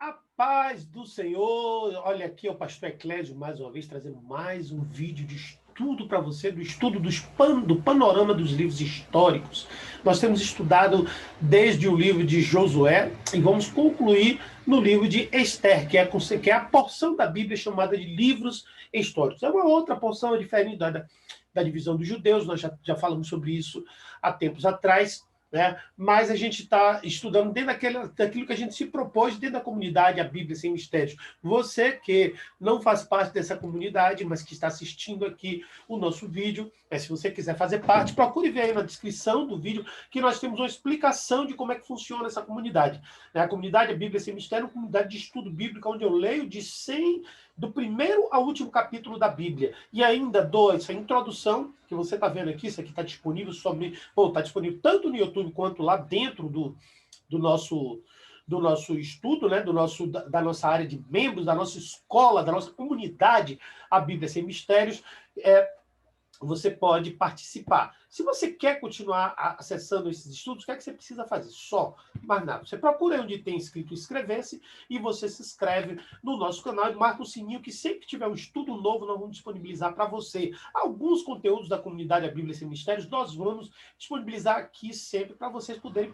A paz do Senhor. Olha aqui, é o pastor Eclésio, mais uma vez, trazendo mais um vídeo de estudo para você, do estudo do panorama dos livros históricos. Nós temos estudado desde o livro de Josué e vamos concluir no livro de Esther, que é a porção da Bíblia chamada de livros históricos. É uma outra porção diferente da divisão dos judeus, nós já falamos sobre isso há tempos atrás. Né? Mas a gente está estudando dentro daquilo que a gente se propôs dentro da comunidade, a Bíblia Sem Mistérios. Você que não faz parte dessa comunidade, mas que está assistindo aqui o nosso vídeo, se você quiser fazer parte, procure ver aí na descrição do vídeo que nós temos uma explicação de como é que funciona essa comunidade. A comunidade, a Bíblia Sem Mistério, é uma comunidade de estudo bíblico, onde eu leio do primeiro ao último capítulo da Bíblia. E ainda dou essa introdução, que você está vendo aqui, isso aqui está disponível está disponível tanto no YouTube quanto lá dentro do nosso estudo, né? Da nossa área de membros, da nossa escola, da nossa comunidade, a Bíblia Sem Mistérios. Você pode participar. Se você quer continuar acessando esses estudos, o que é que você precisa fazer? Só, mais nada. Você procura onde tem escrito inscrever-se e você se inscreve no nosso canal e marca o sininho que sempre que tiver um estudo novo, nós vamos disponibilizar para você. Alguns conteúdos da comunidade A Bíblia Sem Mistérios nós vamos disponibilizar aqui sempre para vocês poderem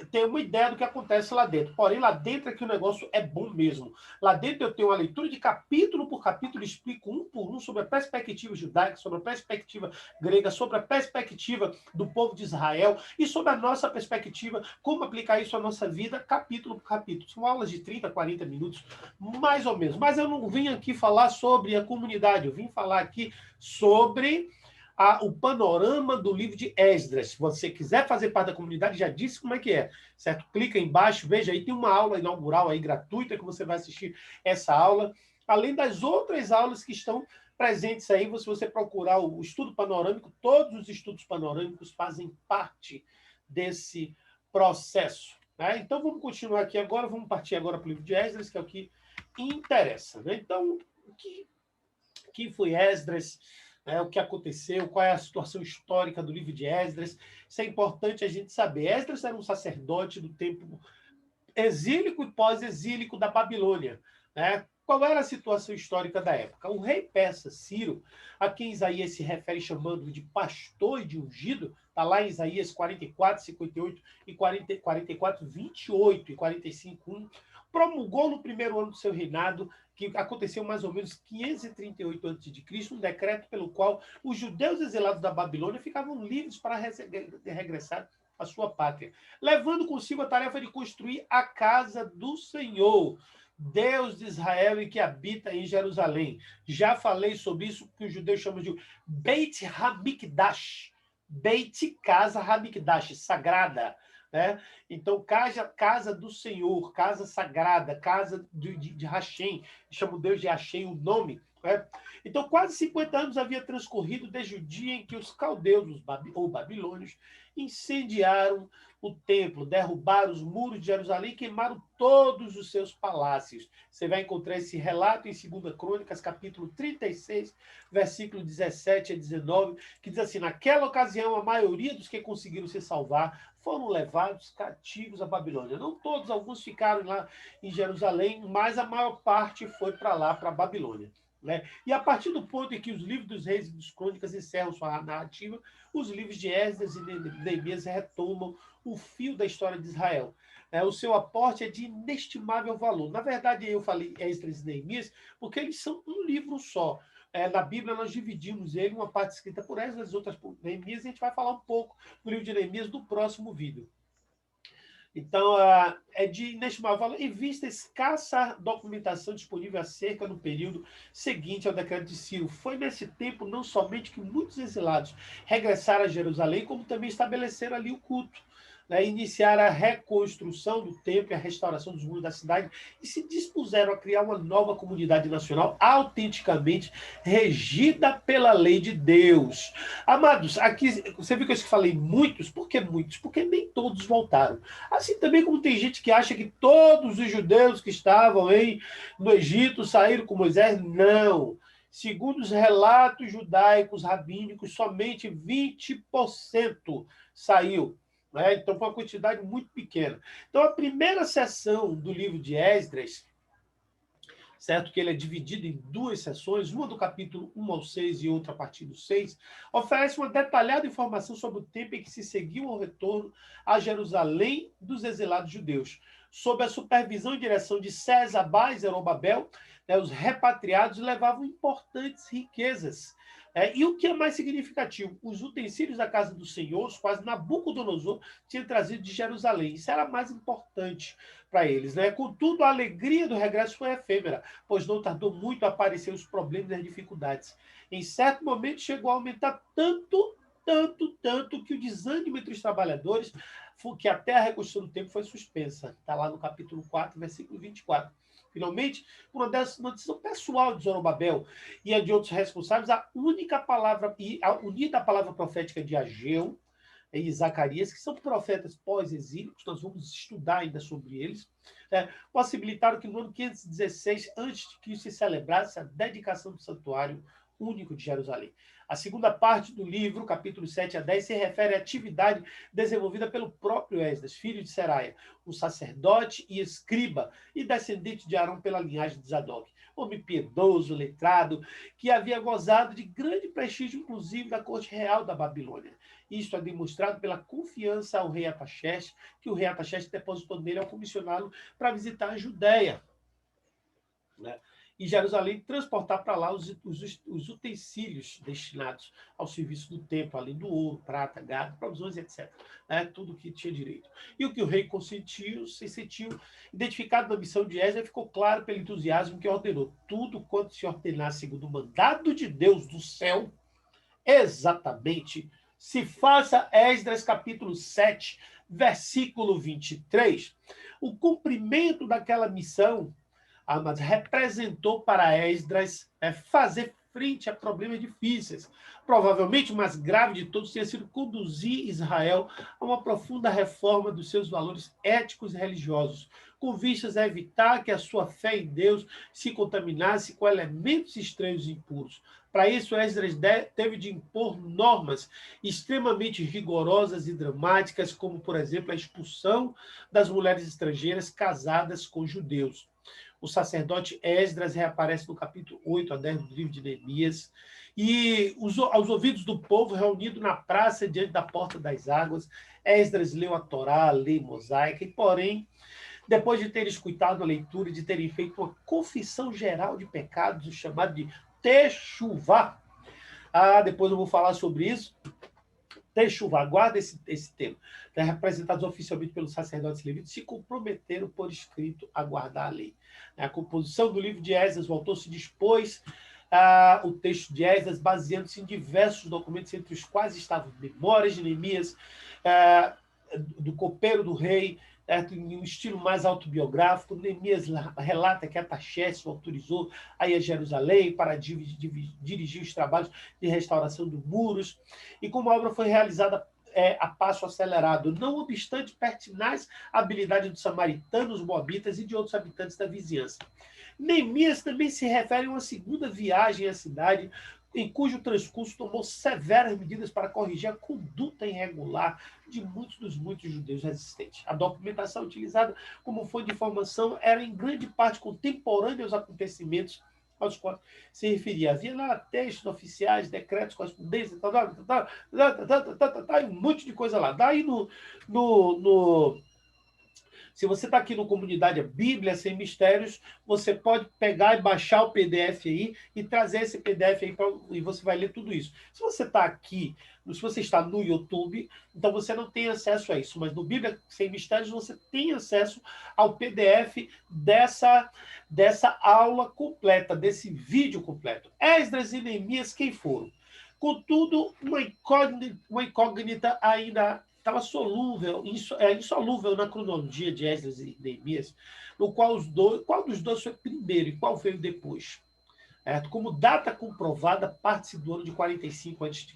ter uma ideia do que acontece lá dentro. Porém, lá dentro é que o negócio é bom mesmo. Lá dentro eu tenho uma leitura de capítulo por capítulo, explico um por um sobre a perspectiva judaica, sobre a perspectiva grega, sobre a perspectiva do povo de Israel e sobre a nossa perspectiva, como aplicar isso à nossa vida, capítulo por capítulo. São aulas de 30, 40 minutos, mais ou menos. Mas eu não vim aqui falar sobre a comunidade, eu vim falar aqui sobre o panorama do livro de Esdras. Se você quiser fazer parte da comunidade, já disse como é que é, certo? Clica aí embaixo, veja aí, tem uma aula inaugural aí gratuita que você vai assistir essa aula, além das outras aulas que estão presentes aí. Se você procurar o estudo panorâmico, todos os estudos panorâmicos fazem parte desse processo. Né? Então, vamos continuar aqui agora, vamos partir agora para o livro de Esdras, que é o que interessa. Né? Então, quem foi Esdras? O que aconteceu, qual é a situação histórica do livro de Esdras. Isso é importante a gente saber. Esdras era um sacerdote do tempo exílico e pós-exílico da Babilônia. Né? Qual era a situação histórica da época? O rei persa Ciro, a quem Isaías se refere chamando de pastor e de ungido, está lá em Isaías 44, 58 e 44, 28 e 45, 1, promulgou no primeiro ano do seu reinado, que aconteceu mais ou menos 538 a.C., um decreto pelo qual os judeus exilados da Babilônia ficavam livres para regressar à sua pátria, levando consigo a tarefa de construir a casa do Senhor, Deus de Israel e que habita em Jerusalém. Já falei sobre isso, que os judeus chamam de Beit HaMikdash. Beit, casa, HaMikdash, sagrada. Né? Então, casa do Senhor, casa sagrada, casa de Hashem, chama o Deus de Hashem o nome. Né? Então, quase 50 anos havia transcorrido desde o dia em que os caldeus, ou babilônios, incendiaram o templo, derrubaram os muros de Jerusalém e queimaram todos os seus palácios. Você vai encontrar esse relato em 2 Crônicas, capítulo 36, versículo 17 a 19, que diz assim: naquela ocasião, a maioria dos que conseguiram se salvar foram levados cativos à Babilônia. Não todos, alguns ficaram lá em Jerusalém, mas a maior parte foi para lá, para a Babilônia. Né? E a partir do ponto em que os livros dos reis e dos crônicas encerram sua narrativa, os livros de Esdras e Neemias retomam o fio da história de Israel. O seu aporte é de inestimável valor. Na verdade, eu falei Esdras e Neemias porque eles são um livro só. Na Bíblia, nós dividimos ele, uma parte escrita por Esdras, outras por Neemias, e a gente vai falar um pouco do livro de Neemias no próximo vídeo. Então, é de inestimável valor e vista a escassa documentação disponível acerca no período seguinte ao decreto de Ciro. Foi nesse tempo, não somente que muitos exilados regressaram a Jerusalém, como também estabeleceram ali o culto. Né, iniciaram a reconstrução do templo e a restauração dos muros da cidade e se dispuseram a criar uma nova comunidade nacional autenticamente regida pela lei de Deus. Amados, aqui você viu que eu falei muitos? Por que muitos? Porque nem todos voltaram. Assim também como tem gente que acha que todos os judeus que estavam no Egito saíram com Moisés. Não. Segundo os relatos judaicos rabínicos, somente 20% saiu. né? Então, foi uma quantidade muito pequena. Então, a primeira sessão do livro de Esdras, certo? Que ele é dividido em duas sessões, uma do capítulo 1 ao 6 e outra a partir do 6, oferece uma detalhada informação sobre o tempo em que se seguiu ao retorno a Jerusalém dos exilados judeus. Sob a supervisão e direção de Sesabá e Zerobabel, né, os repatriados levavam importantes riquezas. E o que é mais significativo, os utensílios da casa do Senhor, os quais Nabucodonosor tinha trazido de Jerusalém. Isso era mais importante para eles, né? Contudo, a alegria do regresso foi efêmera, pois não tardou muito a aparecer os problemas e as dificuldades. Em certo momento, chegou a aumentar tanto, que o desânimo entre os trabalhadores, que até a reconstrução do templo foi suspensa. Está lá no capítulo 4, versículo 24. Finalmente, uma decisão pessoal de Zorobabel e a de outros responsáveis, a única palavra, e a unida à palavra profética de Ageu e Zacarias, que são profetas pós-exílicos, nós vamos estudar ainda sobre eles, possibilitaram que no ano 516, antes de Cristo, se celebrasse a dedicação do santuário único de Jerusalém. A segunda parte do livro, capítulo 7 a 10, se refere à atividade desenvolvida pelo próprio Esdras, filho de Seraia, um sacerdote e escriba, e descendente de Arão pela linhagem de Zadok. Homem piedoso, letrado, que havia gozado de grande prestígio, inclusive, da corte real da Babilônia. Isto é demonstrado pela confiança ao rei Ataxerxes, que o rei Ataxerxes depositou nele ao comissioná-lo para visitar a Judéia, né? E Jerusalém, transportar para lá os utensílios destinados ao serviço do templo, além do ouro, prata, gado, provisões, etc. Tudo que tinha direito. E o que o rei consentiu, se sentiu identificado na missão de Esdras, ficou claro pelo entusiasmo que ordenou. Tudo quanto se ordenasse segundo o mandado de Deus do céu, exatamente se faça. Esdras capítulo 7, versículo 23. O cumprimento daquela missão, mas representou para Esdras fazer frente a problemas difíceis. Provavelmente o mais grave de todos tinha sido conduzir Israel a uma profunda reforma dos seus valores éticos e religiosos, com vistas a evitar que a sua fé em Deus se contaminasse com elementos estranhos e impuros. Para isso, Esdras teve de impor normas extremamente rigorosas e dramáticas, como, por exemplo, a expulsão das mulheres estrangeiras casadas com judeus. O sacerdote Esdras reaparece no capítulo 8 a 10 do livro de Neemias, e aos ouvidos do povo reunido na praça diante da porta das águas, Esdras leu a Torá, a lei mosaica, e porém, depois de ter escutado a leitura e de terem feito uma confissão geral de pecados, o chamado de Techuvá, depois eu vou falar sobre isso, Techuvá, guarda esse tema, representados oficialmente pelos sacerdotes levitas, se comprometeram por escrito a guardar a lei. A composição do livro de Esdras, o autor se dispôs o texto de Esdras, baseando-se em diversos documentos, entre os quais estavam memórias de Neemias, do copeiro do rei, em um estilo mais autobiográfico. Neemias relata que Ataxerxes o autorizou a ir a Jerusalém para dirigir os trabalhos de restauração dos muros, e como a obra foi realizada a passo acelerado, não obstante pertinaz habilidade dos samaritanos, moabitas e de outros habitantes da vizinhança. Neemias também se refere a uma segunda viagem à cidade, em cujo transcurso tomou severas medidas para corrigir a conduta irregular de muitos judeus resistentes. A documentação utilizada como fonte de informação era em grande parte contemporânea aos acontecimentos aos quais se referia. Havia lá textos oficiais, decretos, correspondências, um monte de coisa lá. Daí se você está aqui no Comunidade Bíblia Sem Mistérios, você pode pegar e baixar o PDF aí e trazer esse PDF aí e você vai ler tudo isso. Se você está aqui, se você está no YouTube, então você não tem acesso a isso, mas no Bíblia Sem Mistérios você tem acesso ao PDF dessa aula completa, desse vídeo completo. Esdras e Neemias, quem foram? Contudo, uma incógnita ainda estava insolúvel na cronologia de Esdras e Neemias, no qual qual dos dois foi primeiro e qual veio depois. Como data comprovada, parte-se do ano de 45 a.C.,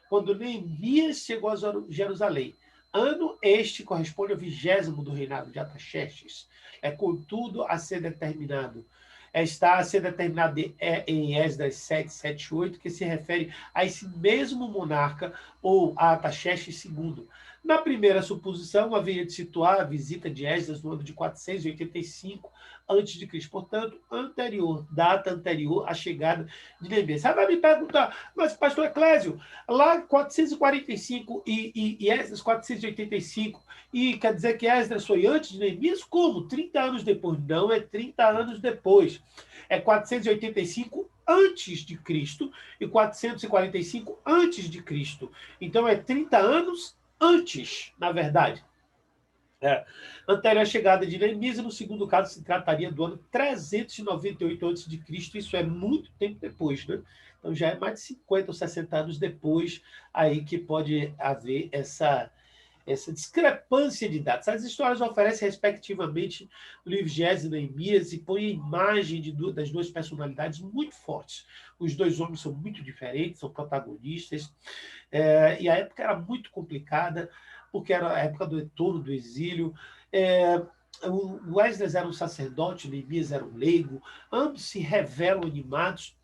quando Neemias chegou a Jerusalém. Ano este corresponde ao 20º do reinado de Ataxerxes. Contudo, a ser determinado está a ser determinado em Esdras 7, 7, 8, que se refere a esse mesmo monarca, ou Artaxerxes II. Na primeira suposição, haveria de situar a visita de Esdras no ano de 485 a.C., portanto, data anterior à chegada de Neemias. Você vai me perguntar, mas pastor Eclésio, lá 445 e Esdras 485, e quer dizer que Esdras foi antes de Neemias? Como? 30 anos depois? Não é 30 anos depois. É 485 antes de Cristo e 445 antes de Cristo. Então é 30 anos antes, na verdade. Anterior à chegada de Neemias, no segundo caso, se trataria do ano 398 a.C., isso é muito tempo depois, né? Então já é mais de 50 ou 60 anos depois aí que pode haver essa discrepância de datas. As histórias oferecem, respectivamente, o livro de Esdras e Neemias e põem a imagem das duas personalidades muito fortes. Os dois homens são muito diferentes, são protagonistas, e a época era muito complicada, porque era a época do retorno do exílio. O Esdras era um sacerdote, Neemias era um leigo, ambos se revelam animados,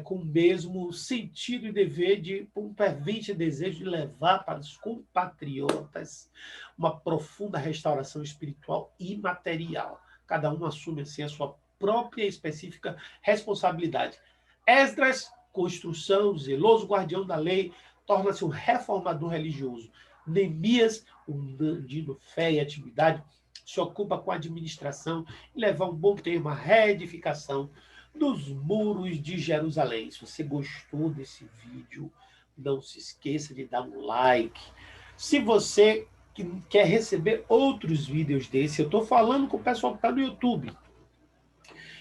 com o mesmo sentido e dever de um fervente desejo de levar para os compatriotas uma profunda restauração espiritual e material. Cada um assume assim a sua própria e específica responsabilidade. Esdras, construção, zeloso guardião da lei, torna-se um reformador religioso. Neemias, um dandino fé e atividade, se ocupa com a administração e leva um bom termo à reedificação dos muros de Jerusalém. Se você gostou desse vídeo, não se esqueça de dar um like. Se você quer receber outros vídeos desse, eu estou falando com o pessoal que está no YouTube.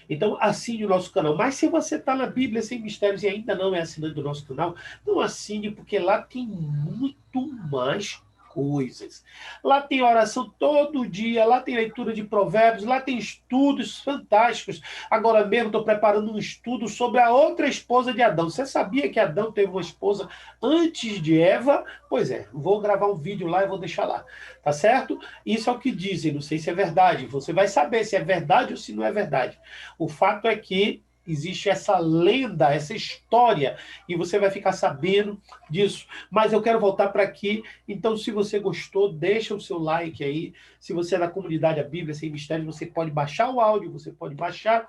Então, assine o nosso canal. Mas se você está na Bíblia Sem Mistérios e ainda não é assinante do nosso canal, não assine, porque lá tem muito mais coisas. Lá tem oração todo dia, lá tem leitura de provérbios, lá tem estudos fantásticos. Agora mesmo estou preparando um estudo sobre a outra esposa de Adão. Você sabia que Adão teve uma esposa antes de Eva? Pois é, vou gravar um vídeo lá e vou deixar lá. Tá certo? Isso é o que dizem, não sei se é verdade. Você vai saber se é verdade ou se não é verdade. O fato é que existe essa lenda, essa história, e você vai ficar sabendo disso. Mas eu quero voltar para aqui, então se você gostou, deixa o seu like aí. Se você é da comunidade A Bíblia Sem Mistério, você pode baixar o áudio, você pode baixar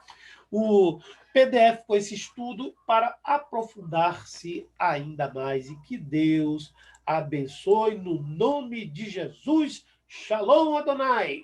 o PDF com esse estudo para aprofundar-se ainda mais. E que Deus abençoe no nome de Jesus. Shalom Adonai!